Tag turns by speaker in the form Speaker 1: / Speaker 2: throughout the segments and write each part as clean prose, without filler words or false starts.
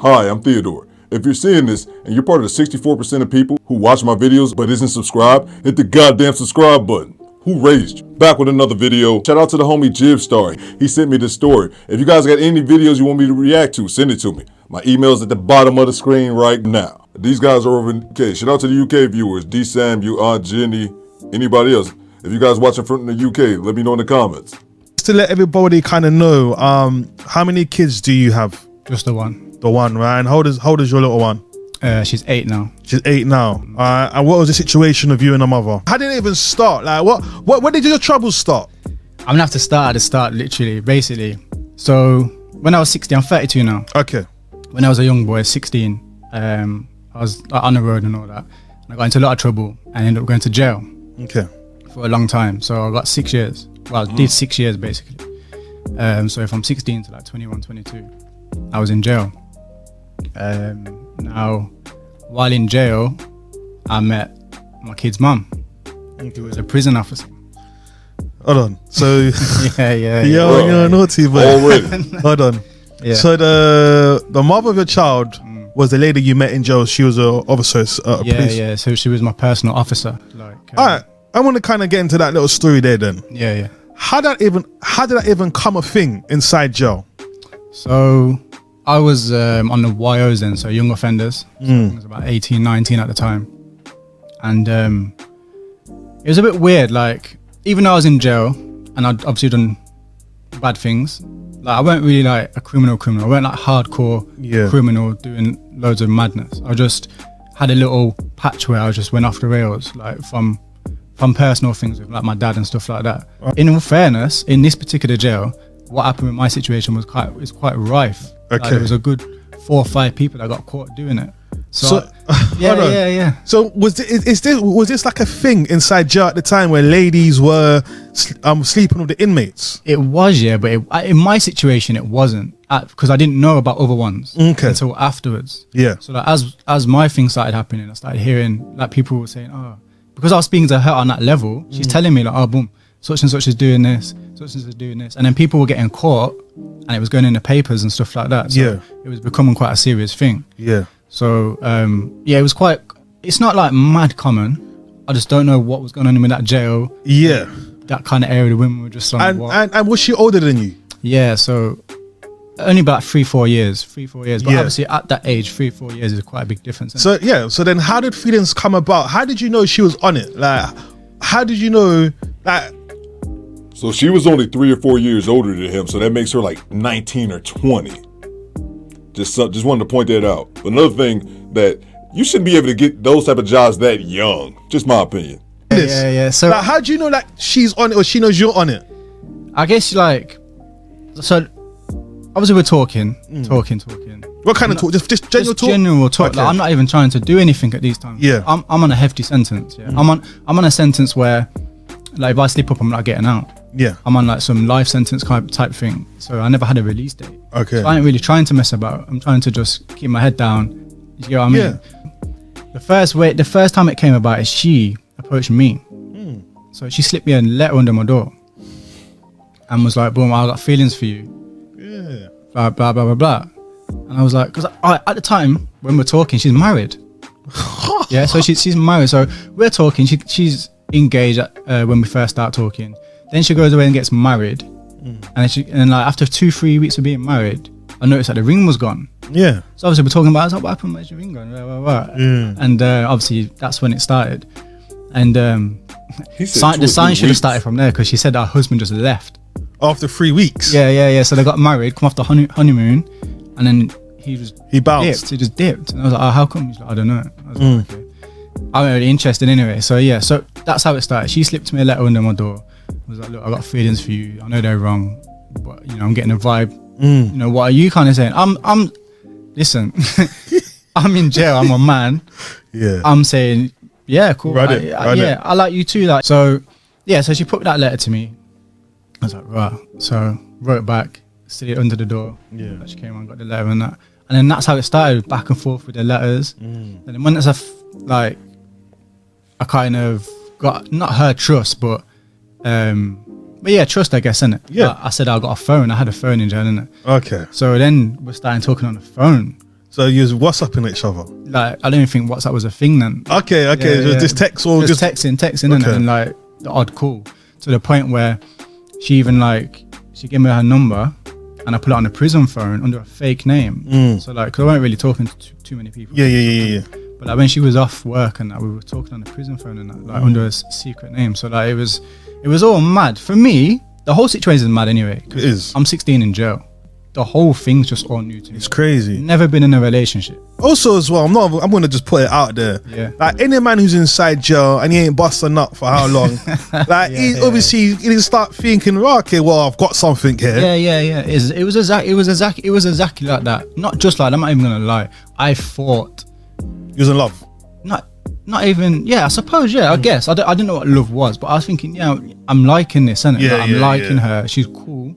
Speaker 1: Hi, I'm Theodore. If you're seeing this and you're part of the 64% of people who watch my videos but isn't subscribed, hit the goddamn subscribe button. Who raised you? Back with another video. Shout out to the homie Jib Star. He sent me this story. If you guys got any videos you want me to react to, send it to me. My email's at the bottom of the screen right now. These guys are over in UK. Shout out to the UK viewers. D Sam, you, Aunt Jenny, anybody else. If you guys watching from the UK, let me know in the comments.
Speaker 2: Just to let everybody kind of know, how many kids do you have?
Speaker 3: Just the one.
Speaker 2: The one, right? And how old is your little one?
Speaker 3: She's 8 now.
Speaker 2: She's 8 now. And what was the situation of you and the mother? How did it even start? Like, where did your troubles start?
Speaker 3: I'm gonna have to start at the start, literally, basically. So when I was 16, I'm 32 now.
Speaker 2: Okay.
Speaker 3: When I was a young boy, 16, I was on the road and all that. And I got into a lot of trouble and ended up going to jail.
Speaker 2: Okay.
Speaker 3: For a long time. So I got 6 years. Well, I did 6 years basically. So from 16 to like 21, 22, I was in jail. Now, while in jail, I met my kid's mum, who was a prison officer.
Speaker 2: Hold on. So
Speaker 3: yeah.
Speaker 2: You're naughty, but
Speaker 1: already.
Speaker 2: Hold on.
Speaker 3: Yeah.
Speaker 2: So the mother of your child was the lady you met in jail. She was an officer. Police.
Speaker 3: Yeah. So she was my personal officer. Like.
Speaker 2: All right. I want to kind of get into that little story there. Then.
Speaker 3: Yeah.
Speaker 2: How did that even come a thing inside jail?
Speaker 3: So I was on the YOs then, so young offenders. So I was about 18, 19 at the time. And it was a bit weird, like, even though I was in jail and I'd obviously done bad things, like I weren't really like a criminal. I weren't like hardcore criminal doing loads of madness. I just had a little patch where I just went off the rails, like from personal things with like my dad and stuff like that. In all fairness, in this particular jail, what happened with my situation was quite rife.
Speaker 2: Okay.
Speaker 3: Like, there was a good 4 or 5 people that got caught doing it.
Speaker 2: So
Speaker 3: Yeah.
Speaker 2: So was this like a thing inside jail at the time where ladies were sleeping with the inmates?
Speaker 3: It was, yeah, but in my situation it wasn't, because I didn't know about other ones until afterwards. Yeah. So like, as my thing started happening, I started hearing like people were saying, oh, because I was speaking to her on that level, she's telling me like, oh, boom, such and such is doing this, such and such is doing this, and then people were getting caught, and it was going in the papers and stuff like that. So it was becoming quite a serious thing. Yeah. So it was quite. It's not like mad common. I just don't know what was going on in that jail. Yeah. That kind of area, the women were just like,
Speaker 2: and was she older than you?
Speaker 3: Yeah. So only about 3-4 years. But obviously at that age, 3-4 years is quite a big difference.
Speaker 2: So so then how did feelings come about? How did you know she was on it? Like, how did you know that?
Speaker 1: So she was only 3 or 4 years older than him, so that makes her like 19 or 20. Just wanted to point that out. Another thing, that you shouldn't be able to get those type of jobs that young. Just my opinion.
Speaker 3: Yeah. So
Speaker 2: like, how do you know that she's on it or she knows you're on it?
Speaker 3: I guess like, so obviously we're talking.
Speaker 2: What kind of talk? Just general talk?
Speaker 3: General talk. Okay. Like, I'm not even trying to do anything at these times. Yeah. I'm on a hefty sentence. Yeah. I'm on a sentence where, like, if I slip up, I'm not getting out. Yeah. I'm on like some life sentence type thing. So I never had a release date. Okay. So I ain't really trying to mess about. I'm trying to just keep my head down. You know what I mean? Yeah. The first time it came about is she approached me. So she slipped me a letter under my door and was like, boom, I got feelings for you. Yeah. Blah, blah, blah, blah, blah. And I was like, because at the time when we're talking, she's married. Yeah, so she's married. So we're talking, she's engaged when we first start talking. Then she goes away and gets married, and like after 2-3 weeks of being married, I noticed that the ring was gone. Yeah. So obviously we're talking about, I was like, what happened? Where's your ring gone? Blah, blah, blah. Yeah. And obviously that's when it started. And the sign should have started from there, because she said her husband just left
Speaker 2: after 3 weeks.
Speaker 3: Yeah. So they got married, come off the honeymoon, and then he
Speaker 2: bounced.
Speaker 3: He just dipped. And I was like, oh, how come? He's like, I don't know. I was like, okay. I wasn't really interested anyway. So yeah, so that's how it started. She slipped me a letter under my door. I was like, look, I got feelings for you. I know they're wrong, but you know, I'm getting a vibe. You know, what are you kind of saying? Listen, I'm in jail. I'm a man. Yeah. I'm saying, yeah, cool. I like you too. Like, so yeah. So she put that letter to me. I was like, right. So wrote back, slid it under the door. Yeah. She came on, got the letter and that, and then that's how it started, back and forth with the letters. And then when I kind of got not her trust, but yeah, trust, I guess, innit? Yeah. I said I got a phone. I had a phone in jail, innit? Okay. So then we're starting talking on the phone.
Speaker 2: So you was WhatsApping each other?
Speaker 3: Like, I don't even think WhatsApp was a thing then.
Speaker 2: Okay. It was just text or
Speaker 3: just texting, okay. And like the odd call, to the point where she even like, she gave me her number and I put it on a prison phone under a fake name. So like, cause I weren't really talking to too many people.
Speaker 2: Yeah.
Speaker 3: But like when she was off work and we were talking on a prison phone and that, like under a secret name. So like it was all mad. For me, the whole situation is mad anyway.
Speaker 2: It is.
Speaker 3: I'm 16 in jail. The whole thing's just all new to me.
Speaker 2: It's crazy.
Speaker 3: Never been in a relationship.
Speaker 2: Also as well, I'm gonna just put it out there.
Speaker 3: Yeah.
Speaker 2: Like any man who's inside jail and he ain't busted a nut for how long, like he didn't start thinking, oh, okay, well I've got something here.
Speaker 3: Yeah. It was exactly like that. Not just like that, I'm not even gonna lie. I thought
Speaker 2: you was in love.
Speaker 3: Not even, I suppose, I guess. I didn't know what love was, but I was thinking, I'm liking this, innit?
Speaker 2: Yeah,
Speaker 3: like, I'm liking her. She's cool.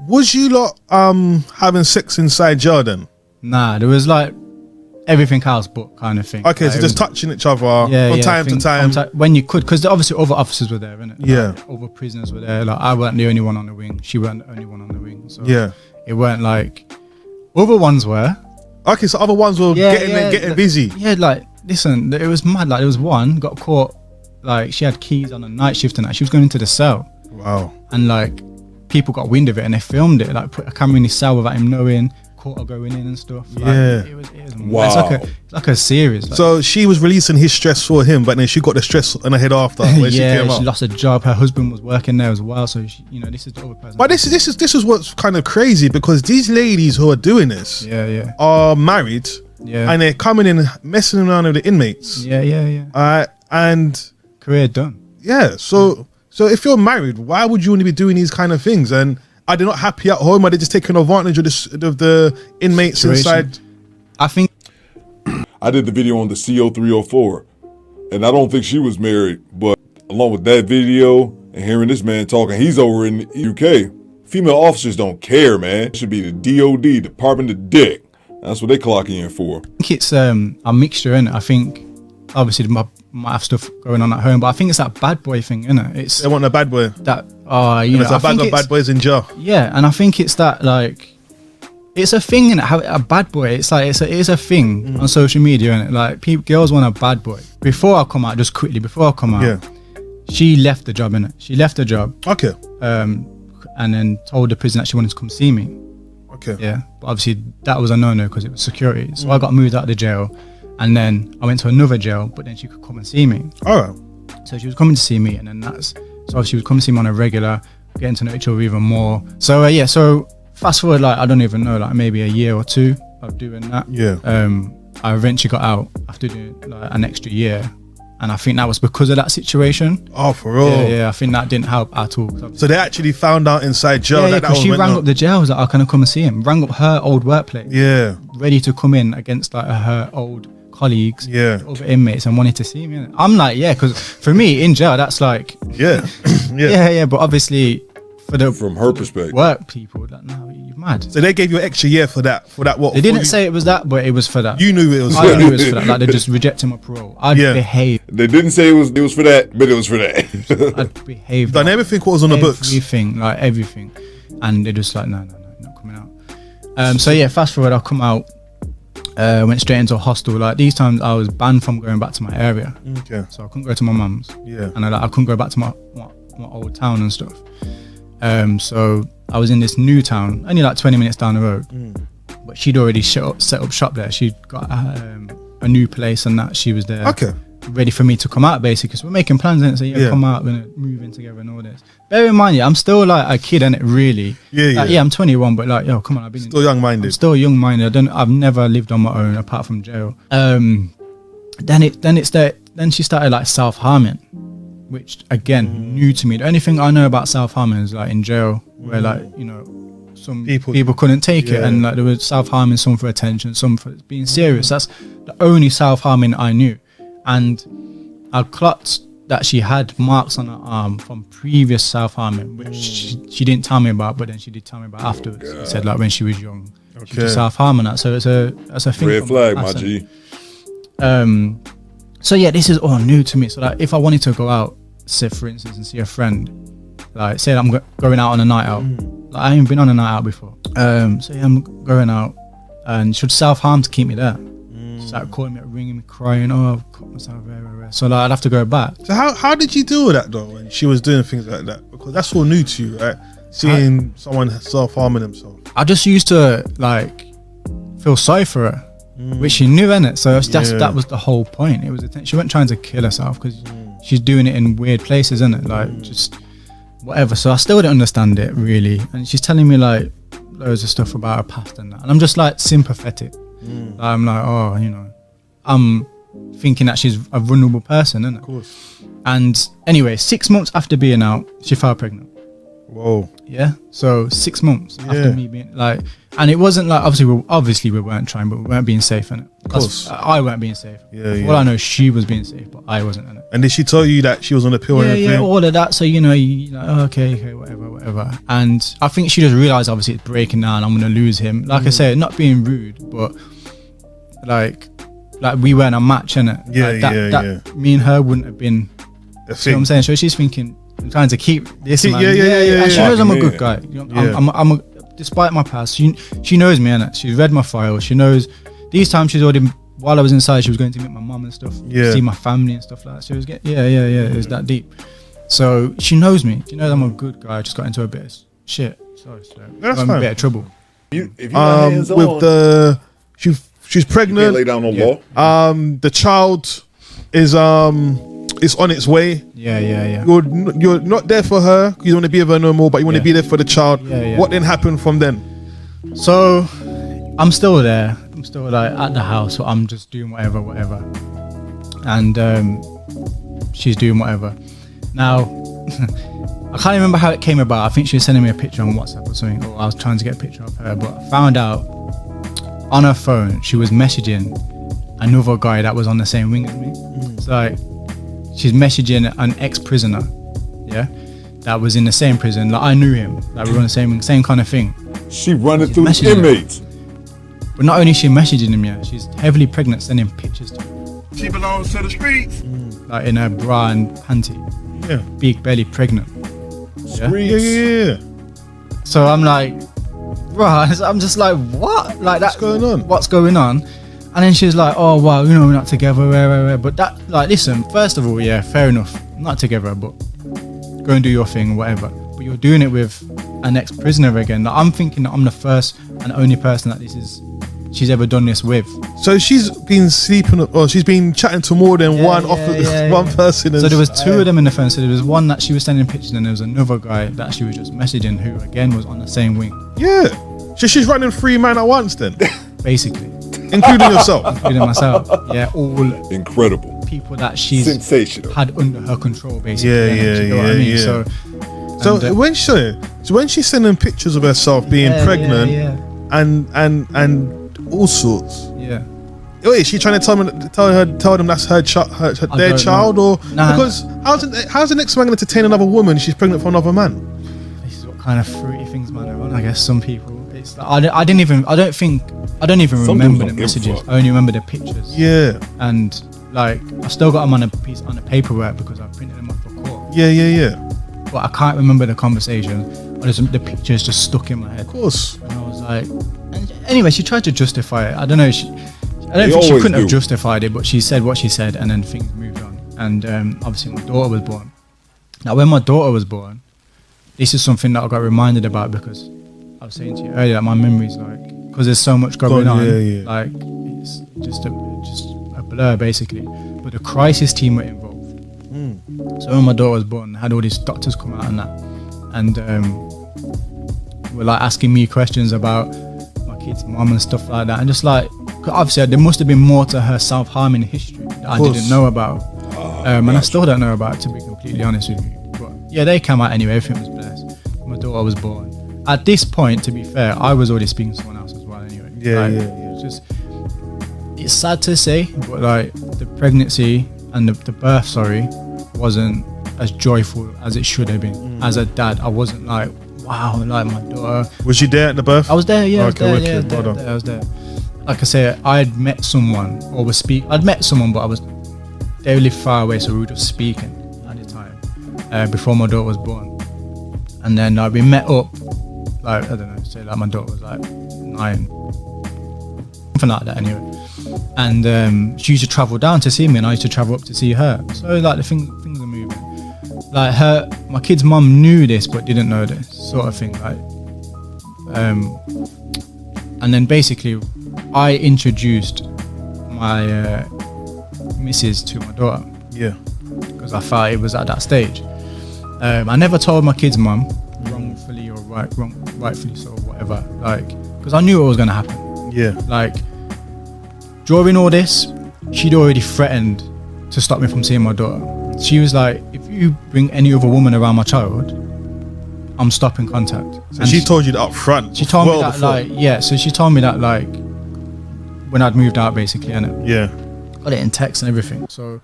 Speaker 2: Was you lot having sex inside jail then?
Speaker 3: Nah, there was like everything else but kind of thing.
Speaker 2: Okay,
Speaker 3: like,
Speaker 2: so just touching each other from time to time.
Speaker 3: When you could, because obviously other officers were there, innit?
Speaker 2: Yeah.
Speaker 3: Like, other prisoners were there. Like I weren't the only one on the wing. She weren't the only one on the wing. So it weren't like other ones were.
Speaker 2: Okay, so other ones were getting busy.
Speaker 3: Yeah, like listen, it was mad. Like there was one got caught. Like she had keys on a night shift and that. She was going into the cell.
Speaker 2: Wow.
Speaker 3: And like people got wind of it and they filmed it. Like put a camera in his cell without him knowing. Caught her going in and stuff. Like, it was
Speaker 1: wow.
Speaker 3: It's like a series. Like.
Speaker 2: So she was releasing his stress for him, but then she got the stress on her head after. When she came out.
Speaker 3: She lost her job. Her husband was working there as well. So she, this is the other person.
Speaker 2: But this is what's kind of crazy, because these ladies who are doing this, are married, and they're coming in messing around with the inmates. And
Speaker 3: career done.
Speaker 2: Yeah. So if you're married, why would you want to be doing these kind of things? And are they not happy at home? Are they just taking advantage of the inmates situation inside?
Speaker 3: I think
Speaker 1: I did the video on the CO304, and I don't think she was married, but along with that video and hearing this man talking, he's over in the UK. Female officers don't care, man. It should be the DOD, Department of Dick. That's what they clocking in for.
Speaker 3: I think it's a mixture, innit? I think obviously they might have stuff going on at home, but I think it's that bad boy thing, innit?
Speaker 2: They want a bad boy.
Speaker 3: That
Speaker 2: there's a bag of bad boys in jail.
Speaker 3: Yeah, and I think it's that like it's a thing, innit? How a bad boy, it's like it is a thing on social media, innit? Like girls want a bad boy. Before I come out, she left the job, innit? She left the job.
Speaker 2: Okay.
Speaker 3: And then told the prison that she wanted to come see me.
Speaker 2: Okay.
Speaker 3: Yeah, but obviously that was a no-no because it was security. So I got moved out of the jail, and then I went to another jail, but then she could come and see me.
Speaker 2: All right.
Speaker 3: So she was coming to see me, and then she was coming to see me on a regular, getting to know each other even more. So so fast forward, like I don't even know, like maybe a year or two of doing that.
Speaker 2: Yeah.
Speaker 3: I eventually got out after doing like an extra year, and I think that was because of that situation.
Speaker 2: Oh, for real?
Speaker 3: Yeah, I think that didn't help at all.
Speaker 2: So they actually found out inside jail that
Speaker 3: because she rang up the jail, was like, "Oh, can I come and see him?" Rang up her old workplace.
Speaker 2: Yeah.
Speaker 3: Ready to come in against like her old colleagues, other inmates, and wanted to see me. I'm like, because for me in jail, that's like, but obviously
Speaker 1: from her perspective,
Speaker 3: work people, like, no, you're mad.
Speaker 2: So they gave you an extra year for that. What
Speaker 3: they didn't say it was that, but it was for that.
Speaker 2: You knew it was.
Speaker 3: I knew it was for that. Like they just rejected my parole. I'd behave.
Speaker 1: They didn't say it was for that, but it was for that.
Speaker 3: I'd behave.
Speaker 2: Done everything what was on the books.
Speaker 3: Everything, and they're just like, no, not coming out. So fast forward, I come out. Went straight into a hostel. Like these times I was banned from going back to my area.
Speaker 2: Okay.
Speaker 3: So I couldn't go to my mum's.
Speaker 2: Yeah.
Speaker 3: And I couldn't go back to my old town and stuff. So I was in this new town, only like 20 minutes down the road. But she'd already set up shop there. She'd got a new place and that she was there.
Speaker 2: Okay.
Speaker 3: Ready for me to come out basically, because we're making plans and so come out, we're gonna move in together and all this. Bear in mind, I'm still like a kid, innit? Really. I'm 21, but like, come on, I've been
Speaker 2: still young-minded.
Speaker 3: I'm still young-minded. I've never lived on my own apart from jail. Then she started like self-harming, which again new to me. The only thing I know about self-harming is like in jail, where like some people couldn't take it, and like they were self-harming, some for attention, some for being serious. That's the only self-harming I knew. And I clocked that she had marks on her arm from previous self-harming, which she didn't tell me about, but then she did tell me about afterwards. She said like when she was young, she was self-harming that. So it's a thing.
Speaker 1: Red flag, my G.
Speaker 3: So this is all new to me. So like if I wanted to go out, say for instance, and see a friend, like say I'm going out on a night out. Like, I ain't been on a night out before. I'm going out. and she would self-harm to keep me there. She started calling me, ringing me, crying, oh, I've cut myself, so like, I'd have to go back.
Speaker 2: So how did you deal with that though when she was doing things like that? Because that's all new to you, right? Seeing someone self-harming themselves.
Speaker 3: I just used to like feel sorry for her, which she knew, innit? So that was the whole point. It was she wasn't trying to kill herself because she's doing it in weird places, innit? Like just whatever. So I still didn't understand it really, and she's telling me like loads of stuff about her past and that, and I'm just like sympathetic. I'm like, oh, you know, I'm thinking that she's a vulnerable person, innit?
Speaker 2: Of course.
Speaker 3: And anyway, 6 months after being out, she fell pregnant.
Speaker 2: Whoa.
Speaker 3: Yeah. So 6 months after me being like, and it wasn't like obviously we weren't trying, but we weren't being safe, innit?
Speaker 2: Of course.
Speaker 3: I weren't being safe.
Speaker 2: Yeah.
Speaker 3: All I know, she was being safe, but I wasn't, innit?
Speaker 2: And did she tell you that she was on a pill and everything?
Speaker 3: Yeah, all of that. So, you know, like, okay, whatever. And I think she just realised, obviously, it's breaking down. I'm going to lose him. Like I said, not being rude, but like we weren't a match, innit? That me and her wouldn't have been. You know what I'm saying? So she's thinking, I'm trying to keep this man. And she knows I'm a good guy. You know, I'm despite my past, she knows me, innit? She's read my file. She knows these times she's already, while I was inside, she was going to meet my mum and stuff, see my family and stuff like that. She was getting, it was that deep. So she knows me. She knows I'm a good guy. I just got into a bit of shit. Sorry.
Speaker 2: That's
Speaker 3: I'm
Speaker 2: fine.
Speaker 3: a bit of trouble.
Speaker 2: She's pregnant.
Speaker 1: Lay down on law.
Speaker 2: The child is on its way.
Speaker 3: Yeah.
Speaker 2: You're not there for her. You don't want to be with her no more, but you want to be there for the child. What then happened from then?
Speaker 3: So I'm still there. I'm still like at the house. So I'm just doing whatever, and she's doing whatever. Now I can't remember how it came about. I think she was sending me a picture on WhatsApp or something, or I was trying to get a picture of her, but I found out on her phone she was messaging another guy that was on the same wing as me. So like, she's messaging an ex-prisoner, that was in the same prison. Like I knew him, like we were on the same kind of thing.
Speaker 1: She running through inmates.
Speaker 3: But not only is she messaging him, she's heavily pregnant, sending pictures to him.
Speaker 1: She belongs to the streets.
Speaker 3: Like in her bra and panty.
Speaker 2: Yeah.
Speaker 3: Big belly pregnant.
Speaker 2: Yeah.
Speaker 3: So I'm like, right, I'm just like, what? Like that. What's going on? And then she's like, oh wow, you know, we're not together, but that, like, listen, first of all, yeah, fair enough, not together, but go and do your thing, whatever. But you're doing it with an ex-prisoner again. Like, I'm thinking that I'm the first and only person that she's ever done this with.
Speaker 2: So she's been sleeping, or she's been chatting to more than one person.
Speaker 3: So there was two of them in the phone. So there was one that she was sending pictures, and there was another guy that she was just messaging, who again was on the same wing.
Speaker 2: Yeah. So she's running 3 men at once then?
Speaker 3: Basically.
Speaker 2: Including yourself?
Speaker 3: Including myself. Yeah, all
Speaker 1: incredible
Speaker 3: people that she's
Speaker 1: sensational
Speaker 3: had under her control, basically.
Speaker 2: You know what I mean? So when she's sending pictures of herself being pregnant and all sorts.
Speaker 3: Yeah.
Speaker 2: Wait, is she trying to tell them that's their child, or because how's the next man going to entertain another woman? She's pregnant for another man.
Speaker 3: This is what kind of fruity things man are on. I guess some people. It's like, I don't even remember the messages. I only remember the pictures.
Speaker 2: Yeah.
Speaker 3: And like I still got them on a paperwork because I printed them off for court.
Speaker 2: Yeah.
Speaker 3: But I can't remember the conversation. The pictures just stuck in my head.
Speaker 2: Of course.
Speaker 3: And I was like, anyway, she tried to justify it. I don't know. I don't think she couldn't have justified it, but she said what she said, and then things moved on. And obviously, my daughter was born. Now, when my daughter was born, this is something that I got reminded about because I was saying to you earlier that my memory's like, because there's so much going on, like it's just a blur basically. But the crisis team were involved. So when my daughter was born, I had all these doctors come out and that, and were like asking me questions about my kid's mom and stuff like that, and just like, obviously there must have been more to her self-harming history that I didn't know about, and I still don't know about, to be completely honest with you. But yeah, they came out anyway. Everything was blessed. My daughter was born. At this point, to be fair, I was already speaking to someone else as well anyway. It's sad to say, but like the pregnancy and the birth, wasn't as joyful as it should have been. As a dad, I wasn't like, wow, like my daughter.
Speaker 2: Was she there at the birth?
Speaker 3: I was there, yeah. I was there. Like I said, I'd met someone, I'd met someone, but they lived far away, so we were just speaking at the time, before my daughter was born. And then we met up, like, I don't know, say like my daughter was like 9. something like that anyway. And she used to travel down to see me, and I used to travel up to see her. So like the things are moving. Like my kid's mum knew this but didn't know this sort of thing. Like, and then basically, I introduced my missus to my daughter.
Speaker 2: Yeah.
Speaker 3: Because I felt it was at that stage. I never told my kid's mum, wrongfully or rightfully so, or whatever. Like, because I knew what was gonna happen.
Speaker 2: Yeah.
Speaker 3: Like, during all this, she'd already threatened to stop me from seeing my daughter. She was like, if you bring any other woman around my child, I'm stopping contact.
Speaker 2: So and she told you that up front?
Speaker 3: She told me that before. Like, yeah, so she told me that like, when I'd moved out basically, innit?
Speaker 2: Yeah.
Speaker 3: Got it in text and everything, so.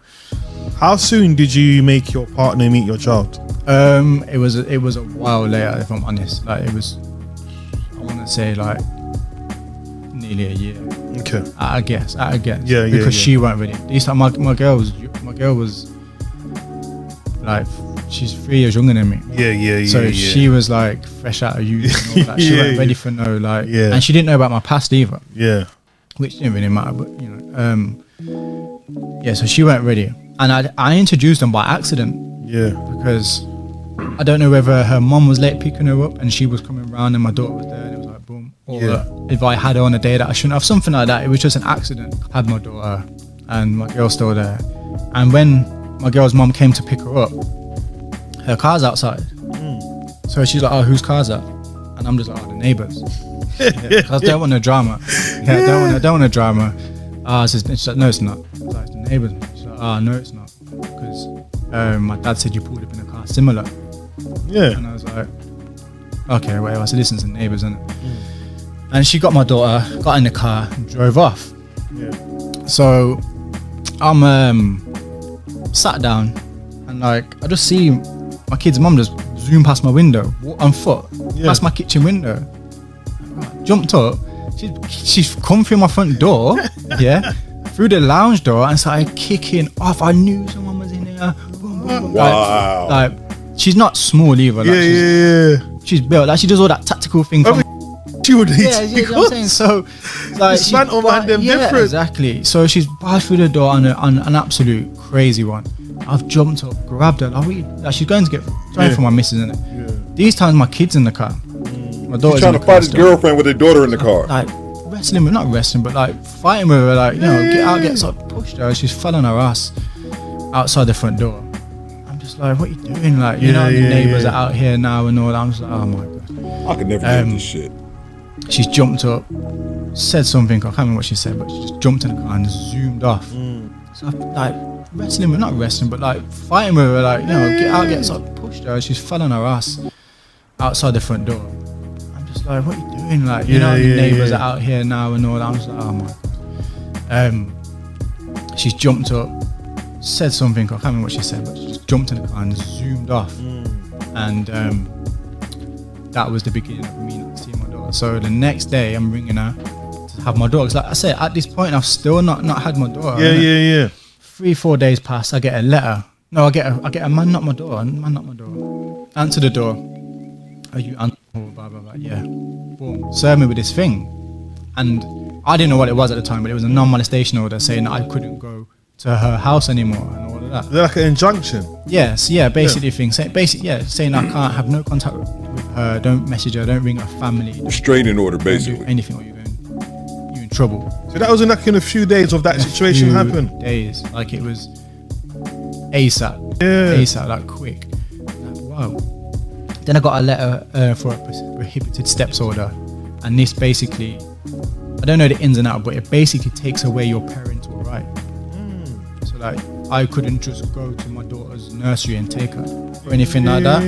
Speaker 2: How soon did you make your partner meet your child?
Speaker 3: It was a while later, if I'm honest. Like, it was, I want to say like, nearly a year.
Speaker 2: Okay.
Speaker 3: I guess.
Speaker 2: Yeah,
Speaker 3: because she weren't ready. This time my girl was like, she's 3 years younger than me.
Speaker 2: Yeah.
Speaker 3: So she was like fresh out of uni. And all that. She weren't ready for no like, and she didn't know about my past either.
Speaker 2: Yeah.
Speaker 3: Which didn't really matter, but you know, yeah. So she weren't ready, and I introduced them by accident.
Speaker 2: Yeah.
Speaker 3: Because I don't know whether her mum was late picking her up and she was coming around and my daughter was there and it was like boom. Or if I had her on a day that I shouldn't have, something like that. It was just an accident. I had my daughter and my girl's still there. And when my girl's mum came to pick her up, her car's outside. So she's like, oh, whose car's that? And I'm just like, oh, the neighbours. Because I don't want no drama. I don't want no drama. She's like, no, it's not. I was like, it's the neighbours. She's like, oh, no, it's not. Because my dad said you pulled up in a car similar.
Speaker 2: Yeah.
Speaker 3: And I was like, okay, whatever. I said, listen, it's the neighbours, isn't it? And she got my daughter, got in the car and drove off.
Speaker 2: Yeah.
Speaker 3: So I'm sat down and like, I just see my kid's mum just zoom past my window on foot, past my kitchen window. I jumped up. She's come through my front door, through the lounge door and started kicking off. I knew someone was in there. Boom, boom, boom.
Speaker 1: Wow.
Speaker 3: Like she's not small either. Like, she's built. Like she does all that tactical thing.
Speaker 2: She would
Speaker 3: you know what I'm saying? So like different. Exactly. So she's barged through the door on an absolute crazy one. I've jumped up, grabbed her. Like she's going to get trying for my missus, isn't it? Yeah. These times my kid's in the car. My daughter's
Speaker 1: trying to fight his girlfriend with her daughter in the car.
Speaker 3: Like not wrestling, but like fighting with her. Like, you know, get out, so I pushed her. She's fell on her ass outside the front door. I'm just like, what are you doing? Like, you know, the neighbours are out here now and all that. I'm just like, oh my god.
Speaker 1: I could never do this shit.
Speaker 3: She's jumped up, said something, I can't remember what she said, but she just jumped in the car and zoomed off. So I, like not wrestling, but like fighting with her, like, you know, get out, so I pushed her, she's fell on her ass outside the front door. I'm just like, what are you doing? Like, you know, the neighbours are out here now and all that. I'm just like, oh my god. She's jumped up, said something, I can't remember what she said, but she just jumped in the car and zoomed off. And that was the beginning of me not seeing my daughter. So the next day I'm ringing her to have my daughter. Cause like I said, at this point I've still not had my daughter.
Speaker 2: Yeah.
Speaker 3: 3-4 days pass, I get a letter. No, I get a man knock my door. Answer the door. Are you blah blah blah? Yeah. Boom. Serve me with this thing. And I didn't know what it was at the time, but it was a non-molestation order saying that I couldn't go to her house anymore and all of that.
Speaker 2: They're like an injunction.
Speaker 3: Yes, basically thing. Saying I can't have no contact with her, don't message her, don't ring her family.
Speaker 1: Restraining order, basically.
Speaker 3: Don't do anything or you're in trouble.
Speaker 2: So that was in like in a few days of that situation happened.
Speaker 3: Days, like it was ASAP.
Speaker 2: Yeah.
Speaker 3: ASAP, like quick. Like, wow. Then I got a letter for a prohibited steps order, and this basically, I don't know the ins and outs, but it basically takes away your parental right. So like, I couldn't just go to my daughter's nursery and take her or anything like that.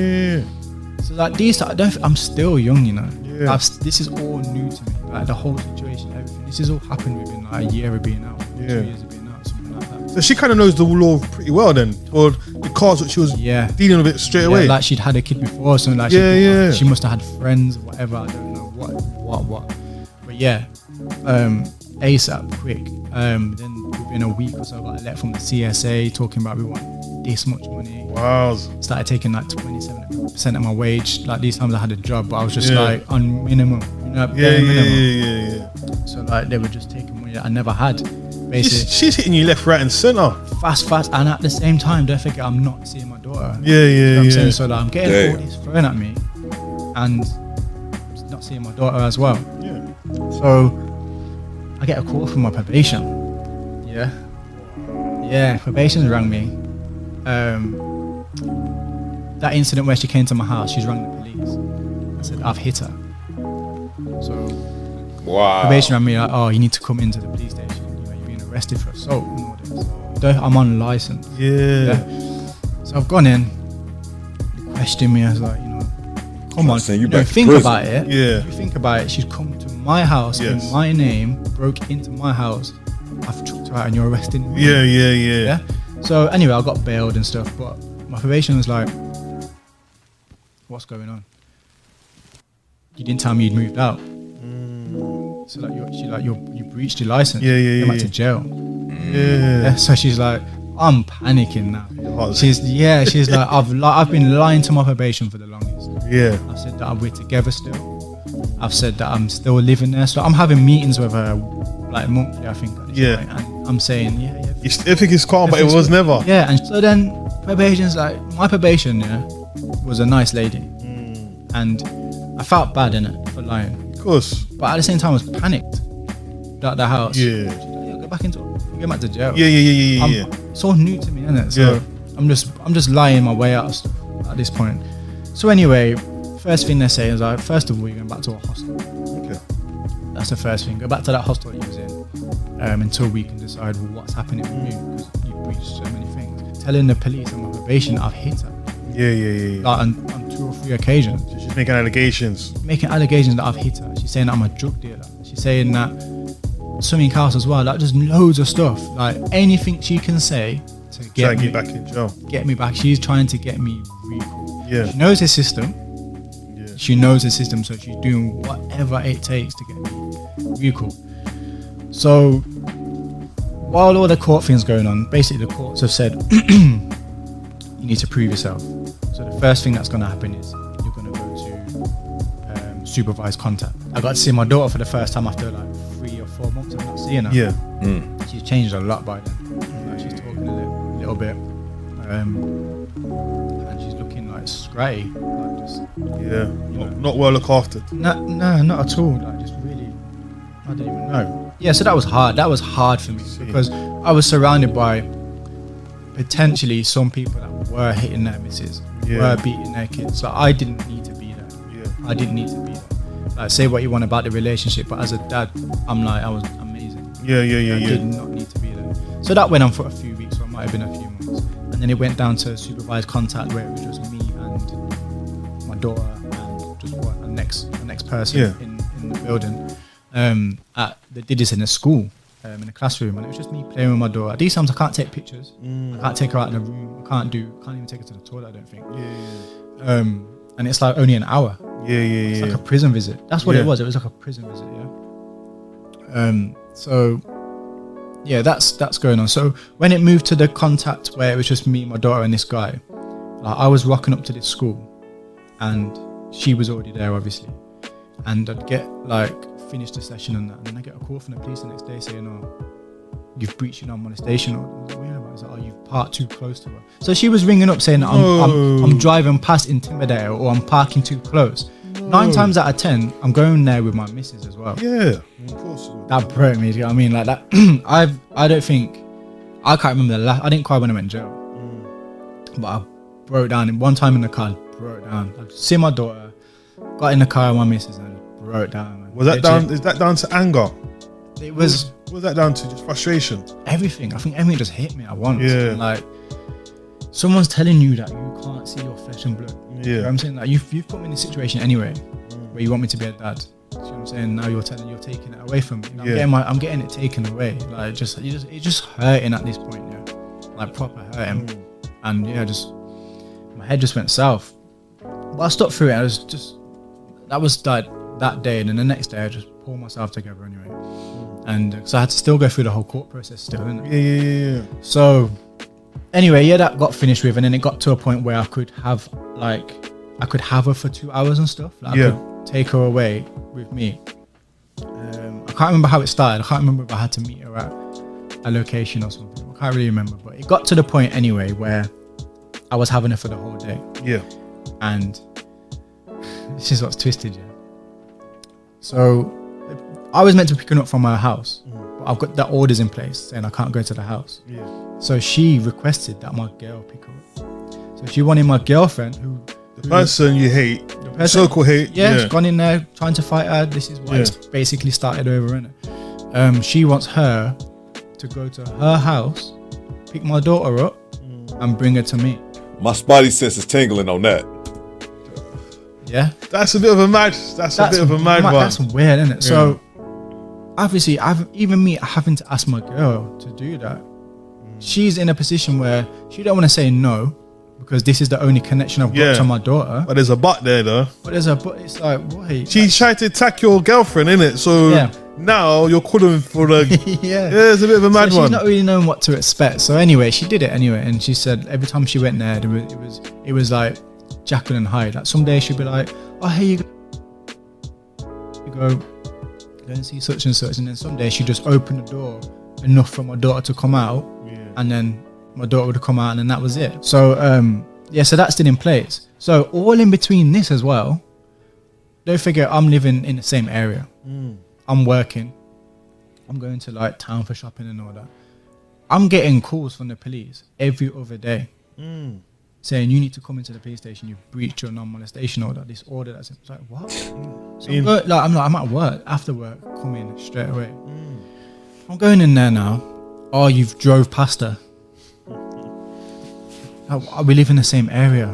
Speaker 3: So like these, I'm still young, you know. Yeah. This is all new to me. Like the whole situation, everything. This has all happened within like a year of being out, 2 years of being out, something like that.
Speaker 2: So she kind of knows the law pretty well then, or the cause that she was dealing with it straight away.
Speaker 3: Like she'd had a kid before, so like she must have had friends, whatever. I don't know what. But yeah, ASAP, quick. Then within a week or so, I got a letter from the CSA talking about we want this much money.
Speaker 2: Wow.
Speaker 3: Started taking like 27% of my wage. Like these times I had a job, but I was just like on minimum, you know, minimum.
Speaker 2: Yeah.
Speaker 3: So like they were just taking money that I never had. Basically,
Speaker 2: she's hitting you left, right, and center.
Speaker 3: Fast, and at the same time, don't forget I'm not seeing my daughter.
Speaker 2: Yeah,
Speaker 3: you know what I'm saying? So like, I'm getting all this thrown at me, and not seeing my daughter as well.
Speaker 2: Yeah.
Speaker 3: So I get a call from my probation. Yeah, probation rang me. That incident where she came to my house, she's rang the police. I said, I've hit her. So probation rang me like, oh, you need to come into the police station. You know, you're being arrested for assault and all this. I'm on license.
Speaker 2: Yeah.
Speaker 3: So I've gone in, they questioned me. I was like, you know, come on,
Speaker 1: saying
Speaker 3: you know, think about it.
Speaker 2: Yeah.
Speaker 3: You think about it, she's come to my house in my name, broke into my house. I've chucked her out and you're arresting me.
Speaker 2: Yeah.
Speaker 3: So anyway, I got bailed and stuff, but my probation was like, what's going on? You didn't tell me you'd moved out. So like, you breached your license. You're back to jail. Yeah. So she's like, I'm panicking now. She's like, I've been lying to my probation for the longest.
Speaker 2: Yeah.
Speaker 3: I've said that we're together still. I've said that I'm still living there. So I'm having meetings with her like monthly, I think. And I'm saying,
Speaker 2: You still think it's calm, but it was never.
Speaker 3: Yeah. And so then probation's like, my probation, was a nice lady. And I felt bad in it for lying.
Speaker 2: Of course.
Speaker 3: But at the same time, I was panicked at the house.
Speaker 2: Yeah.
Speaker 3: She's like, go back into it. Go back to jail.
Speaker 2: Yeah.
Speaker 3: It's all new to me, isn't it? So I'm just lying my way out of stuff at this point. So anyway, first thing they say is like, first of all, you're going back to a hostel.
Speaker 2: Okay.
Speaker 3: That's the first thing. Go back to that hostel you was in until we can decide what's happening with you, because you breached so many things. Telling the police on my probation I've hit her.
Speaker 2: Yeah.
Speaker 3: Like on 2 or 3 occasions.
Speaker 2: She's making allegations.
Speaker 3: Making allegations that I've hit her. She's saying that I'm a drug dealer. She's saying that something else as well. Like just loads of stuff. Like anything she can say to get me
Speaker 2: back in jail.
Speaker 3: Get me back. She's trying to get me recalled.
Speaker 2: Yeah.
Speaker 3: She knows the system.
Speaker 2: Yeah.
Speaker 3: She knows the system, so she's doing whatever it takes to get me recalled. So while all the court things going on, basically the courts have said you need to prove yourself. So the first thing that's going to happen is you're going to go to supervised contact. I got to see my daughter for the first time after like 3 or 4 months of not seeing her.
Speaker 2: Yeah.
Speaker 3: She's changed a lot by then. Like she's talking a little bit, and she's looking like scratty. Like just
Speaker 2: not well looked after.
Speaker 3: No, not at all. Like just really, I didn't even know. Yeah, so that was hard. That was hard for me because I was surrounded by potentially some people that were hitting their misses, were beating their kids. So I didn't need to be there. I didn't need to be there. Like, say what you want about the relationship, but as a dad, I'm like, I was amazing. I did not need to be there. So that went on for a few weeks, or it might have been a few months, and then it went down to supervised contact where it was just me and my daughter and just the next person in the building. They did this in a school, in a classroom, and it was just me playing with my daughter. These times I can't take pictures. I can't take her out in the room. I can't even take her to the toilet, I don't think. And it's like only an hour. It's like a prison visit. That's what it was. It was like a prison visit. So that's going on. So when it moved to the contact where it was just me, my daughter, and this guy, like I was rocking up to this school, and she was already there, obviously. And I'd get like finish the session and that, and then I get a call from the police the next day saying, "Oh, you've breached non-molestation." Or I was like, "What are you about?" I was like, "Oh, you've parked too close to her." So she was ringing up saying that I'm driving past Intimidator, or I'm parking too close. 9 times out of 10, I'm going there with my missus as well.
Speaker 2: Yeah, of course.
Speaker 3: That broke me. You know what I mean? Like that. I can't remember the last. I didn't cry when I went in jail, but I broke down. And one time in the car, I broke down. I see my daughter, got in the car with my missus, and broke down. Man.
Speaker 2: Was that down? Is that down to anger?
Speaker 3: It was.
Speaker 2: What was that down to? Just frustration?
Speaker 3: Everything. I think everything just hit me at once.
Speaker 2: Yeah.
Speaker 3: And like, someone's telling you that you can't see your flesh and blood.
Speaker 2: Yeah.
Speaker 3: You know what I'm saying? Like, you've put me in a situation anyway where you want me to be a dad. You know what I'm saying? Now you're taking it away from me. You know, I'm getting it taken away. Like, it's just hurting at this point. Yeah. Like proper hurting. And just my head just went south. But I stopped through it. I was just that day, and then the next day I just pulled myself together anyway. And because I had to still go through the whole court process still, didn't it?
Speaker 2: Yeah.
Speaker 3: So anyway, that got finished with, and then it got to a point where I could have her for 2 hours and stuff. Like I could take her away with me. I can't remember how it started. I can't remember if I had to meet her at a location or something. I can't really remember, but it got to the point anyway where I was having her for the whole day.
Speaker 2: Yeah.
Speaker 3: And this is what's twisted, yeah. So I was meant to be picking up from her house, but I've got the orders in place saying I can't go to the house.
Speaker 2: Yeah.
Speaker 3: So she requested that my girl pick her up. So she wanted my girlfriend,
Speaker 2: the person you hate, the person, so-called hate.
Speaker 3: Yeah, she's gone in there trying to fight her. This is why it's basically started over, innit? She wants her to go to her house, pick my daughter up, and bring her to me.
Speaker 1: My spidey sense is tingling on that.
Speaker 3: Yeah,
Speaker 2: that's a bit of a mad. That's a bit of a mad one.
Speaker 3: That's weird, isn't it? Yeah. So obviously, even me having to ask my girl to do that. She's in a position where she don't want to say no because this is the only connection I've got to my daughter.
Speaker 2: But there's a but there, though.
Speaker 3: But there's a but. It's like, wait.
Speaker 2: She's trying to attack your girlfriend, innit? So now you're calling for the. It's a bit of a mad one.
Speaker 3: She's not really knowing what to expect. So anyway, she did it anyway, and she said every time she went there, it was like Jekyll and Hyde. Like some days she'd be like, "Oh, here you go, go and see such and such," and then some days she'd just open the door enough for my daughter to come out. And then my daughter would come out, and then that was it. So so that's still in place. So all in between this as well, don't forget I'm living in the same area. I'm working. I'm going to like town for shopping and all that. I'm getting calls from the police every other day saying you need to come into the police station. You've breached your non-molestation order. This order that's like what? So I'm at work after work, coming straight away. I'm going in there now. Oh, you've drove past her. We live in the same area.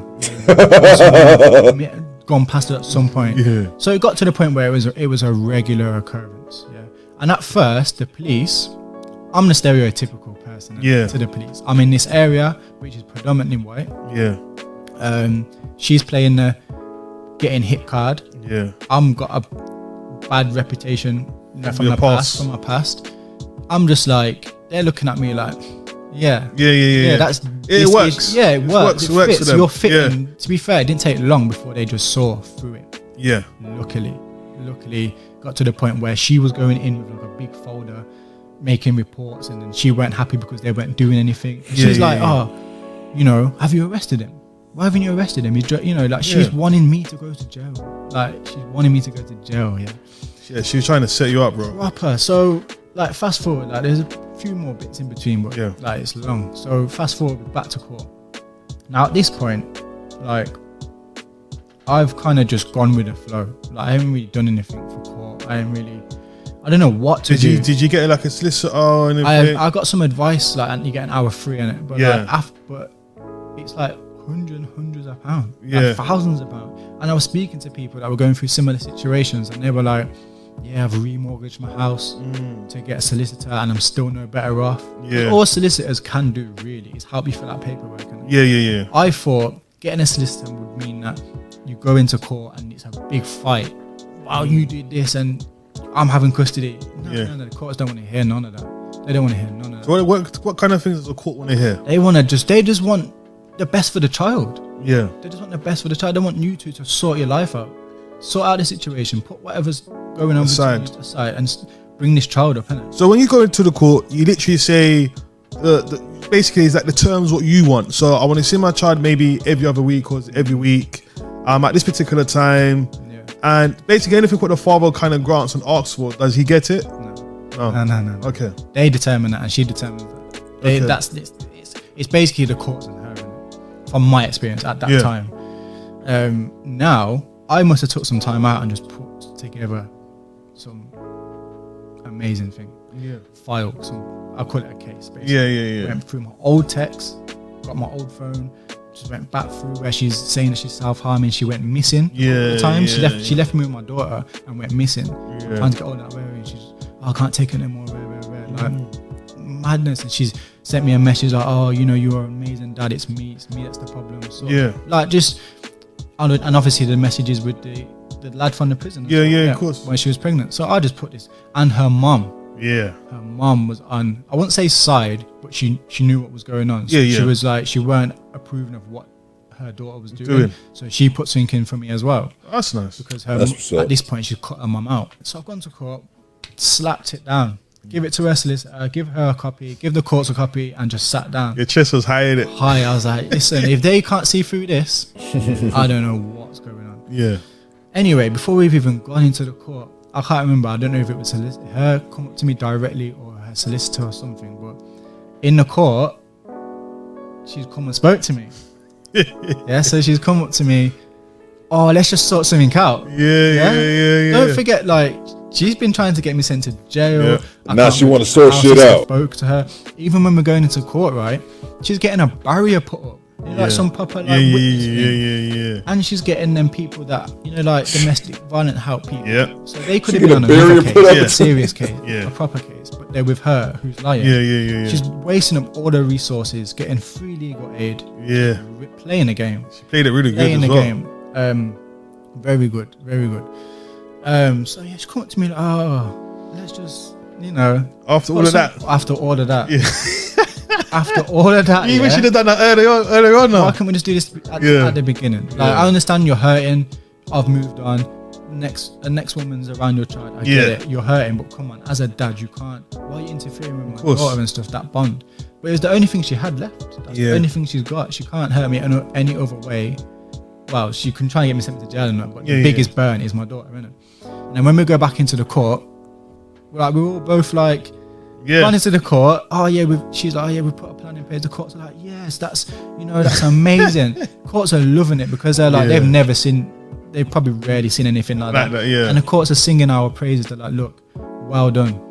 Speaker 3: Gone past her at some point. Yeah. So it got to the point where it was a regular occurrence. Yeah. And at first, the police, I'm the stereotypical person to the police. I'm in this area which is predominantly white. Yeah. She's playing the getting hit card. Yeah. I'm got a bad reputation from my past. I'm just like, they're looking at me like, yeah, it works. It works. It fits. For them. You're fitting. To be fair, it didn't take long before they just saw through it. Yeah. Luckily, got to the point where she was going in with like a big folder, making reports, and then she weren't happy because they weren't doing anything. She's like, have you arrested him? Why haven't you arrested him? She's wanting me to go to jail. Like she's wanting me to go to jail. Yeah.
Speaker 2: Yeah, she was trying to set you up, bro.
Speaker 3: Proper. So. Like fast forward, like there's a few more bits in between, but like it's long. So fast forward back to court. Now at this point, like I've kind of just gone with the flow. Like I haven't really done anything for court. I don't know what to do.
Speaker 2: Did you get like a solicitor or anything?
Speaker 3: I got some advice, like and you get an hour free in it, but but it's like hundreds of pounds, like thousands of pounds. And I was speaking to people that were going through similar situations, and they were like, yeah, I've remortgaged my house to get a solicitor and I'm still no better off. Yeah. All solicitors can do really is help you fill out paperwork.
Speaker 2: Yeah.
Speaker 3: I thought getting a solicitor would mean that you go into court and it's a big fight. Wow, you did this and I'm having custody. No, the courts don't want to hear none of that. They don't want to hear none of that.
Speaker 2: So what kind of things does the court want to hear?
Speaker 3: They just want the best for the child.
Speaker 2: Yeah.
Speaker 3: They just want the best for the child. They want you to sort your life out. Sort out the situation, put whatever's going on aside and bring this child up, innit?
Speaker 2: So when you go into the court, you literally say basically is like the terms what you want. So I want to see my child maybe every other week or every week at this particular time. Yeah. And basically anything what the father kind of grants and asks for, does he get it?
Speaker 3: No.
Speaker 2: Okay.
Speaker 3: They determine that and she determines that. It's basically the courts and her, innit? From my experience at that time. Now I must have took some time out and just put together some amazing thing. Yeah. File, I'll call it a case, basically.
Speaker 2: Yeah.
Speaker 3: Went through my old texts, got my old phone, just went back through where she's saying that she's self-harming. She went missing. She left me with my daughter and went missing. Trying to get all that away. She's, I can't take it anymore. Like madness. And she's sent me a message like, you're an amazing dad. It's me that's the problem. So like just. And obviously the messages with the lad from the prison.
Speaker 2: Of course.
Speaker 3: When she was pregnant. So I just put this. And her mum.
Speaker 2: Yeah.
Speaker 3: Her mum was on, I wouldn't say side, but she knew what was going on. So she was like, she weren't approving of what her daughter was doing. So she put something in for me as well.
Speaker 2: That's nice.
Speaker 3: Because at this point she cut her mum out. So I've gone to court. slapped it down. Give it to her solicitor, give her a copy, give the courts a copy, and just sat down.
Speaker 2: Your chest was high in it.
Speaker 3: High. I was like, listen, if they can't see through this, I don't know what's going on.
Speaker 2: Yeah.
Speaker 3: Anyway, before we've even gone into the court, I can't remember. I don't know if it was her come up to me directly or her solicitor or something. But in the court, she's come and spoke to me. Yeah. So she's come up to me. Oh, let's just sort something out.
Speaker 2: Yeah.
Speaker 3: Don't forget, like, she's been trying to get me sent to jail.
Speaker 1: Yeah. Now she want to sort shit out.
Speaker 3: Spoke to her. Even when we're going into court, right? She's getting a barrier put up. You know, like some proper like witness thing. And she's getting them people that, you know, like domestic violent help people.
Speaker 2: Yeah.
Speaker 3: So they could have been on another case, a serious case, a proper case, but they're with her who's lying.
Speaker 2: Yeah.
Speaker 3: She's wasting up all her resources, getting free legal aid.
Speaker 2: Yeah.
Speaker 3: Playing the game.
Speaker 2: She played it really good as well.
Speaker 3: Playing the game. Very good. So yeah, she come up to me like, oh, let's just, you know.
Speaker 2: After all of that.
Speaker 3: Yeah. After all of that,
Speaker 2: you should have done that earlier on.
Speaker 3: Why can't we just do this at the beginning? Like, I understand you're hurting. I've moved on. The next woman's around your child. I get it. You're hurting, but come on, as a dad, you can't. Why are you interfering with my daughter and stuff? That bond. But it was the only thing she had left. That's the only thing she's got. She can't hurt me any other way. Well, she can try and get me sent to jail and that, but the biggest burn is my daughter, innit? And then when we go back into the court, we're all both like, gone into the court. Oh yeah, she's like, oh yeah, we put a plan in place. The courts are like, yes, that's amazing. Courts are loving it because they're like, they've probably rarely seen anything like that. And the courts are singing our praises. They're like, look, well done.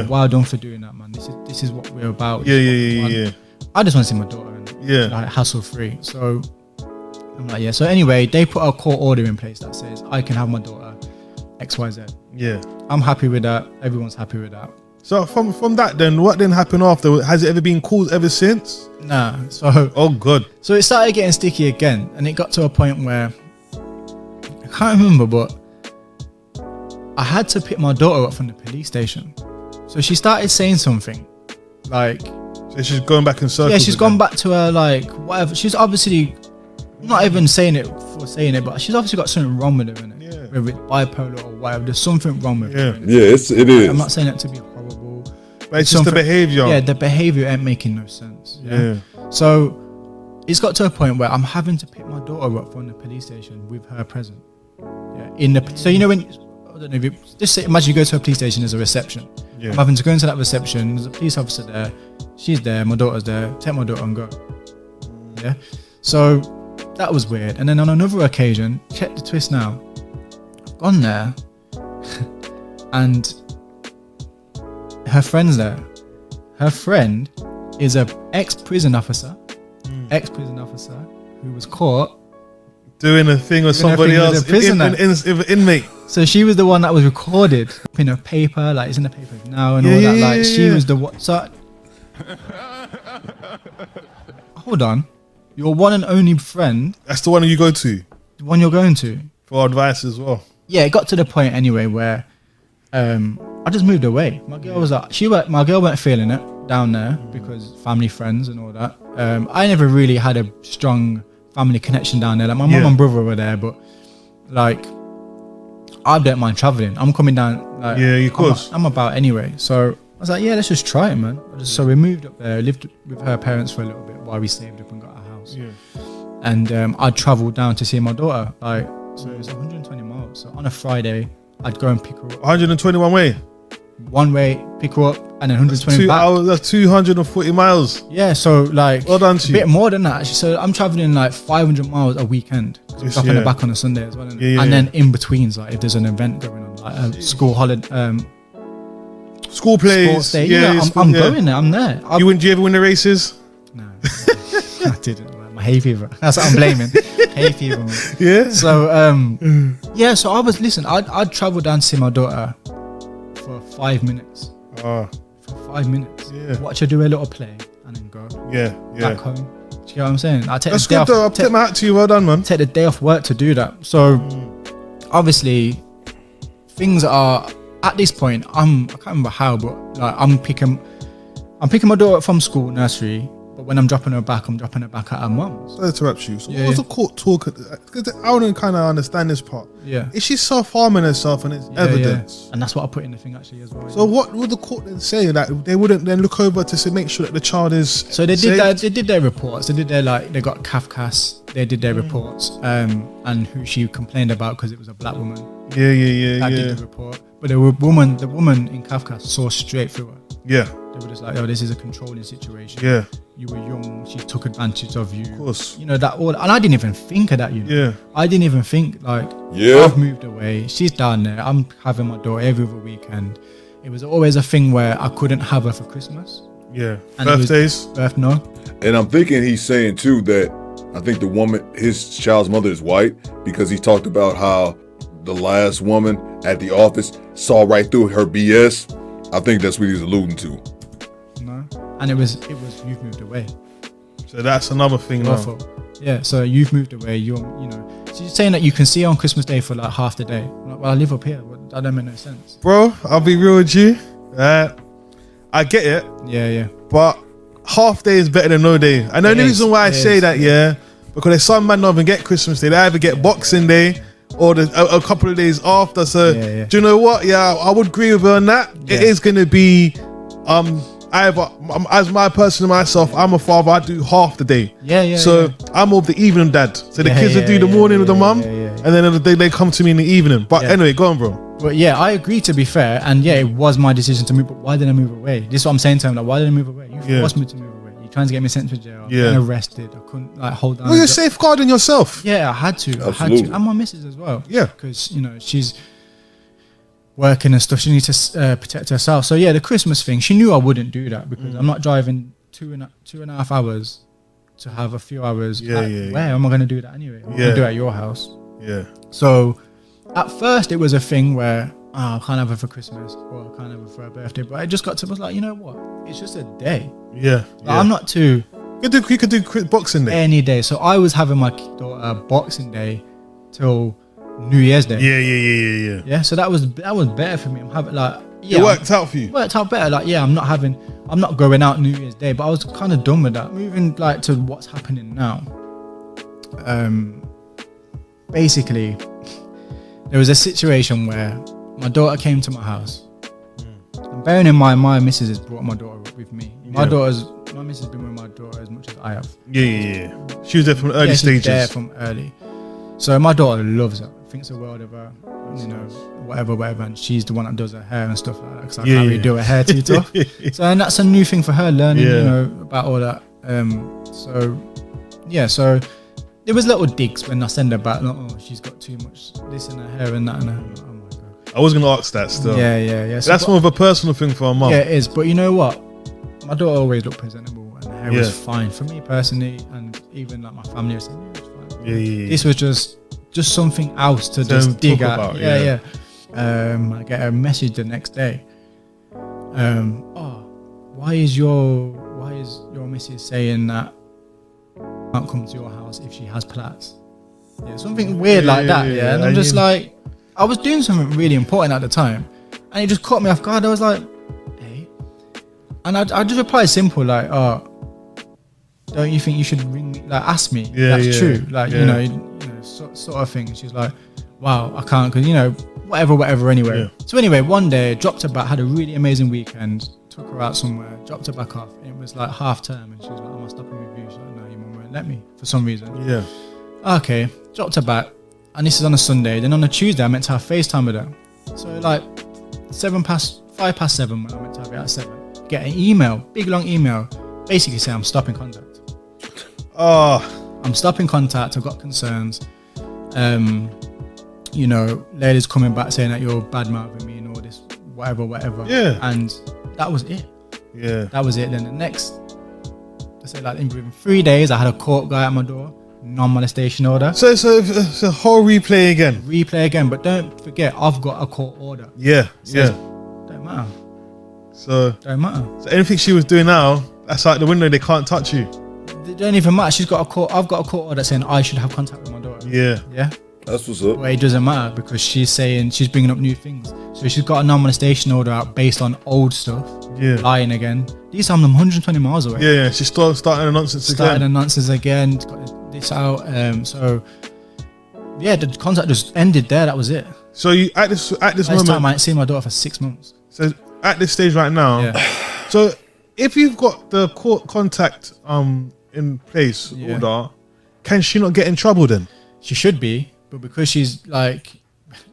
Speaker 3: Well done for doing that, man. This is what we're about.
Speaker 2: Yeah.
Speaker 3: I just want to see my daughter and like hassle free. So I'm like, yeah. So anyway, they put a court order in place that says I can have my daughter XYZ.
Speaker 2: Yeah.
Speaker 3: I'm happy with that. Everyone's happy with that.
Speaker 2: So from that then, what then happened after? Has it ever been called ever since?
Speaker 3: Nah. So
Speaker 2: oh god.
Speaker 3: So it started getting sticky again, and it got to a point where I can't remember, but I had to pick my daughter up from the police station. So she started saying something like,
Speaker 2: so she's going back in circles.
Speaker 3: Yeah, she's gone back to her like whatever. She's obviously not even saying it for saying it, but she's obviously got something wrong with her, innit? Yeah. Whether it's bipolar or whatever, there's something wrong with her.
Speaker 1: Yeah, it is.
Speaker 3: I'm not saying it to be horrible,
Speaker 2: but it's just the behavior.
Speaker 3: Yeah, the behavior ain't making no sense. Yeah. So it's got to a point where I'm having to pick my daughter up from the police station with her present. Yeah. So you know when, I don't know if you just say, imagine you go to a police station, there's a reception. Yeah. I'm having to go into that reception. There's a police officer there. She's there. My daughter's there. Take my daughter and go. Yeah. So that was weird. And then on another occasion, check the twist now. I've gone there, and her friend's there. Her friend is a ex-prison officer who was caught
Speaker 2: doing a thing with somebody else, inmate.
Speaker 3: So she was the one that was recorded in a paper, like it's in the paper now and all that. Like she was the one. So hold on, your one and only friend.
Speaker 2: That's the one you go to.
Speaker 3: The one you're going to
Speaker 2: for advice as well. Yeah,
Speaker 3: it got to the point anyway where I just moved away. My girl was like, my girl weren't feeling it down there because family, friends, and all that. I never really had a strong family connection down there. Like my mum and brother were there, but like I don't mind traveling. I'm coming down. Like,
Speaker 2: of course.
Speaker 3: I'm about anyway. So I was like, yeah, let's just try it, man. So we moved up there, lived with her parents for a little bit while we saved up and got a house. Yeah. And I'd travel down to see my daughter. Like, so it was 120 miles. So on a Friday, I'd go and pick her up.
Speaker 2: 121 way.
Speaker 3: One way, pick her up, and then 120 back.
Speaker 2: That's 240 miles.
Speaker 3: Yeah, so like
Speaker 2: well done to you.
Speaker 3: A bit more than that actually. So I'm traveling like 500 miles a weekend, dropping her back on a Sunday as well. And then in betweens, like if there's an event going on, like a school holiday,
Speaker 2: school plays.
Speaker 3: I'm going there. I'm there.
Speaker 2: Do you ever win the races?
Speaker 3: No, I didn't. My hay fever. That's what I'm blaming. Hay fever. Man.
Speaker 2: Yeah.
Speaker 3: So so I was I'd travel down to see my daughter for 5 minutes. For 5 minutes. Yeah. Watch her do a little play and then go. Back home. Do you get what I'm saying? I take
Speaker 2: That's good though. I'll take my hat to you. Well done, man.
Speaker 3: Take the day off work to do that. So obviously things are at this point. I can't remember how, but like I'm picking my daughter up from school, nursery, But when I'm dropping her back at her mum's.
Speaker 2: Sorry to interrupt you. So what was the court talk? Because I want to kind of understand this part.
Speaker 3: Yeah.
Speaker 2: Is she self-harming herself and it's evidence?
Speaker 3: Yeah. And that's what I put in the thing actually as well.
Speaker 2: So what would the court then say? That they wouldn't then look over to make sure that the child is
Speaker 3: So they did that. They did their reports. They did their they got CAFCAS. They did their reports. And who she complained about because it was a black woman.
Speaker 2: Yeah.
Speaker 3: That did the report. But the woman in CAFCAS saw straight through her.
Speaker 2: Yeah.
Speaker 3: They were just like, oh, this is a controlling situation.
Speaker 2: Yeah.
Speaker 3: You were young, she took advantage of you.
Speaker 2: Of course.
Speaker 3: You know, that all, and I didn't even think of that, you know.
Speaker 2: Yeah.
Speaker 3: I didn't even think, like, I've moved away, she's down there, I'm having my daughter every other weekend. It was always a thing where I couldn't have her for Christmas.
Speaker 2: Yeah.
Speaker 3: And
Speaker 2: birthdays?
Speaker 3: No.
Speaker 1: And I'm thinking he's saying too that I think the woman, his child's mother is white, because he talked about how the last woman at the office saw right through her BS. I think that's what he's alluding to.
Speaker 3: No. And it was you've moved away.
Speaker 2: So that's another thing now.
Speaker 3: Yeah, so you've moved away, you know. So you're saying that you can see her on Christmas Day for like half the day. I'm like, well, I live up here. That don't make no sense.
Speaker 2: Bro, I'll be real with you. I get it.
Speaker 3: Yeah.
Speaker 2: But half day is better than no day. And the only reason why I say that, because there's some man don't even get Christmas Day. They either get Boxing Day or a couple of days after. So do you know what? Yeah, I would agree with her on that. Yeah. It is going to be either as my person myself, I'm a father, I do half the day. So I'm more of the evening dad. So the kids will do the morning with the mum, and then they come to me in the evening. But anyway, go on, bro.
Speaker 3: But yeah, I agree, to be fair, and it was my decision to move. But why did I move away? This is what I'm saying to him. Like, why did I move away? You forced me to move away. You're trying to get me sent to jail. Getting arrested. I couldn't hold on.
Speaker 2: Well, you're safeguarding yourself.
Speaker 3: Yeah, I had to.
Speaker 1: Absolutely.
Speaker 3: And my missus as well.
Speaker 2: Yeah,
Speaker 3: because she's working and stuff. She needs to protect herself. So the Christmas thing, she knew I wouldn't do that because I'm not driving two and a half hours to have a few hours. Where am I going to do that anyway? I'm going to do it at your house.
Speaker 2: Yeah. So
Speaker 3: at first it was a thing where I can't have her for Christmas or I can't have her for her birthday, but I just got to was like, you know what? It's just a day. I'm not too.
Speaker 2: You could do Boxing Day
Speaker 3: any day. So I was having my daughter Boxing Day till New Year's Day.
Speaker 2: Yeah.
Speaker 3: So that was better for me. I'm having
Speaker 2: it worked out for you.
Speaker 3: Worked out better. I'm not going out New Year's Day, but I was kind of done with that. Moving to what's happening now. Basically, there was a situation where my daughter came to my house. And bearing in mind, my missus has brought my daughter with me. My missus has been with my daughter as much as I have.
Speaker 2: Yeah. She was there from early stages.
Speaker 3: There from early. So my daughter loves her, thinks the world of her, whatever, and she's the one that does her hair and stuff like that, because I can't really do her hair too tough. So, and that's a new thing for her, learning, about all that. So there was little digs when I send her back, like, oh, she's got too much this in her hair and that and that. Oh my God.
Speaker 2: I was going to ask that still.
Speaker 3: Yeah.
Speaker 2: So that's more of a personal thing for her mum.
Speaker 3: Yeah, it is. But you know what? My daughter always looked presentable and her hair was fine. For me personally, and even like my family was saying, it's fine. This was just something else to just dig at. I get a message the next day. Why is your missus saying that I can't come to your house if she has plaits? Something weird like that. And I'm just like, I was doing something really important at the time, and it just caught me off guard. I was like, hey, and I just replied simple like, oh, don't you think you should ring me, like ask me? That's true, like you know, sort of thing. She's like, wow, I can't, because whatever anyway. So anyway, one day dropped her back, had a really amazing weekend, took her out somewhere, dropped her back off, and it was like half term, and she was like, am I stopping with you? She's like, no, your mum won't let me for some reason. Okay, dropped her back, and this is on a Sunday. Then on a Tuesday I meant to have FaceTime with her. So like 5 past 7 when I meant to have it at 7, get an email, big long email, basically saying I'm stopping contact. I'm stopping contact, I've got concerns. Ladies coming back saying that you're bad mouthing me and all this, whatever. And that was it. That was it. Then the next, in 3 days, I had a court guy at my door, non-molestation order. So
Speaker 2: it's a whole replay again.
Speaker 3: But don't forget, I've got a court order. Don't matter.
Speaker 2: So
Speaker 3: So
Speaker 2: anything she was doing now, that's out the window. They can't touch you.
Speaker 3: It don't even matter. I've got a court order saying I should have contact with my daughter.
Speaker 1: That's what's up.
Speaker 3: But it doesn't matter because she's saying she's bringing up new things. So she's got a non-molestation order out based on old stuff. Yeah. Lying again. These are 120 miles away.
Speaker 2: Yeah. She started the nonsense again.
Speaker 3: Started the nonsense again. Got this out. So yeah, the contact just ended there. That was it.
Speaker 2: So you at this moment,
Speaker 3: time I ain't seen my daughter for 6 months.
Speaker 2: So at this stage right now. Yeah. So if you've got the court contact in place order, can she not get in trouble then?
Speaker 3: She should be, but because she's like,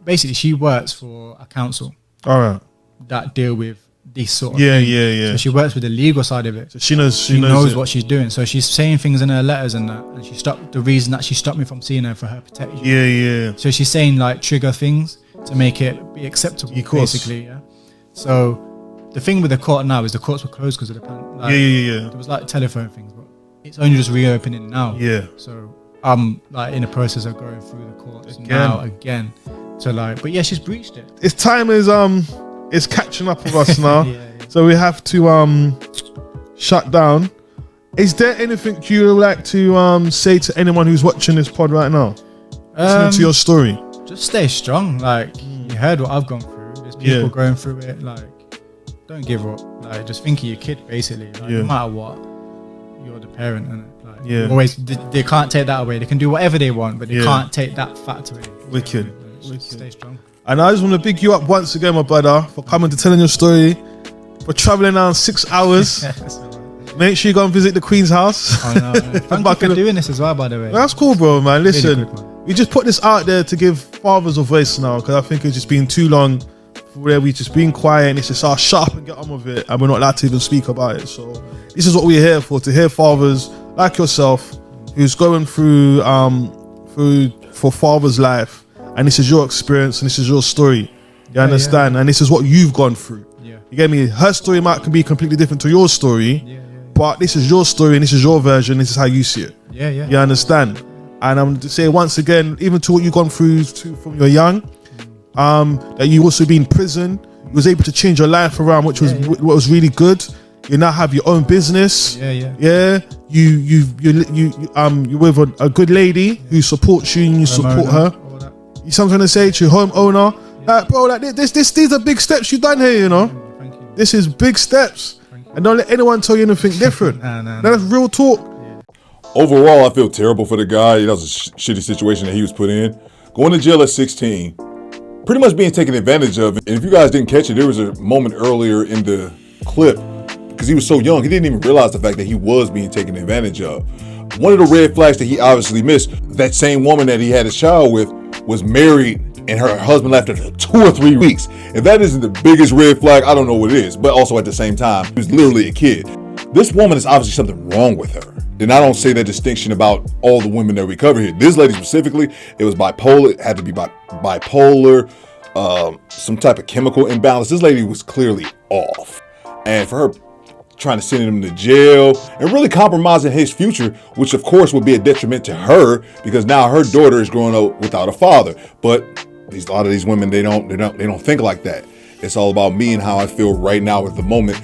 Speaker 3: basically she works for a council.
Speaker 2: All right.
Speaker 3: That deal with this sort of
Speaker 2: thing.
Speaker 3: So she works with the legal side of it.
Speaker 2: So she knows
Speaker 3: what she's doing. So she's saying things in her letters and that, and the reason that she stopped me from seeing her for her protection.
Speaker 2: Yeah.
Speaker 3: So she's saying like trigger things to make it be acceptable, basically. Yeah. So the thing with the court now is the courts were closed because of the pandemic. There was like telephone things, but it's only just reopening now. Yeah. So I'm like in the process of going through the courts again. So like, but yeah, she's breached it.
Speaker 2: It's time is catching up with us now. So we have to shut down. Is there anything you would like to say to anyone who's watching this pod right now? Listening to your story.
Speaker 3: Just stay strong. Like you heard what I've gone through. There's people going through it. Like, don't give up. Like, just think of your kid, basically. Like, no matter what, you're the parent, and like, always they can't take that away. They can do whatever they want, but they can't take that fact away.
Speaker 2: Wicked.
Speaker 3: Stay strong.
Speaker 2: And I just want to big you up once again, my brother, for coming to telling your story, for traveling down 6 hours. Make sure you go and visit the Queen's house.
Speaker 3: I know. Thank you for doing this as well, by the way.
Speaker 2: That's cool, bro, man. Listen,
Speaker 3: really good, man.
Speaker 2: We just put this out there to give fathers a voice now, because I think it's just been too long where we just been quiet and it's just shut up and get on with it, and we're not allowed to even speak about it. So this is what we're here for, to hear fathers like yourself who's going through for father's life, and this is your experience and this is your story. You understand? And this is what you've gone through. You get me? Her story can be completely different to your story, but this is your story and this is your version. This is how you see it. You understand? And I'm to say once again, even to what you've gone through from your young, that you also been in prison, you was able to change your life around, which was what was really good. You now have your own business. You're with a good lady who supports you and you support her. You something to say to your homeowner, like, bro, like these are big steps you've done here, you know.
Speaker 3: Thank you.
Speaker 2: This is big steps, and don't let anyone tell you anything different. That's real talk.
Speaker 1: Overall, I feel terrible for the guy. That was a shitty situation that he was put in. Going to jail at 16, pretty much being taken advantage of. And if you guys didn't catch it, there was a moment earlier in the clip, because he was so young, he didn't even realize the fact that he was being taken advantage of. One of the red flags that he obviously missed, that same woman that he had a child with was married and her husband left after 2 or 3 weeks. If that isn't the biggest red flag, I don't know what it is. But also at the same time, he was literally a kid. This woman is obviously something wrong with her. And I don't say that distinction about all the women that we cover here. This lady specifically, it was bipolar. It had to be bipolar, some type of chemical imbalance. This lady was clearly off. And for her trying to send him to jail and really compromising his future, which of course would be a detriment to her, because now her daughter is growing up without a father. But a lot of these women, they don't think like that. It's all about me and how I feel right now at the moment,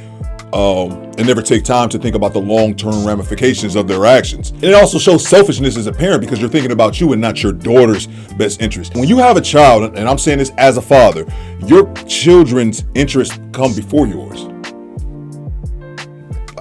Speaker 1: and never take time to think about the long-term ramifications of their actions. And it also shows selfishness as a parent, because you're thinking about you and not your daughter's best interest. When you have a child, and I'm saying this as a father, your children's interests come before yours.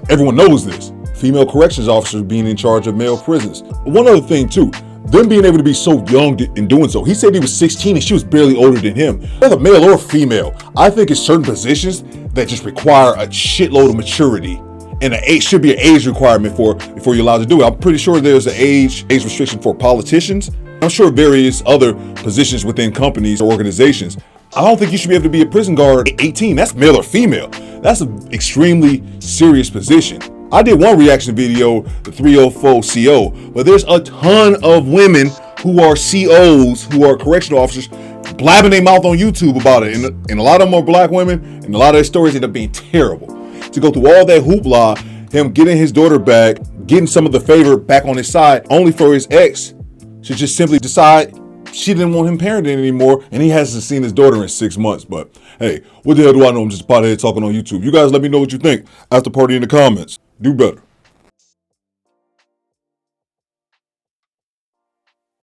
Speaker 1: Everyone knows this. Female corrections officers being in charge of male prisons. One other thing too, them being able to be so young in doing so. He said he was 16 and she was barely older than him. Whether male or female, I think it's certain positions that just require a shitload of maturity, and should be an age requirement before you're allowed to do it. I'm pretty sure there's an age restriction for politicians. I'm sure various other positions within companies or organizations. I don't think you should be able to be a prison guard at 18. That's male or female. That's an extremely serious position. I did one reaction video, the 304 CO, but there's a ton of women who are COs, who are correctional officers, blabbing their mouth on YouTube about it. And a lot of them are black women, and a lot of their stories end up being terrible. To go through all that hoopla, him getting his daughter back, getting some of the favor back on his side, only for his ex to just simply decide she didn't want him parenting anymore, and he hasn't seen his daughter in 6 months. But hey, what the hell do I know? I'm just a pothead talking on YouTube. You guys let me know what you think. After party in the comments. Do better.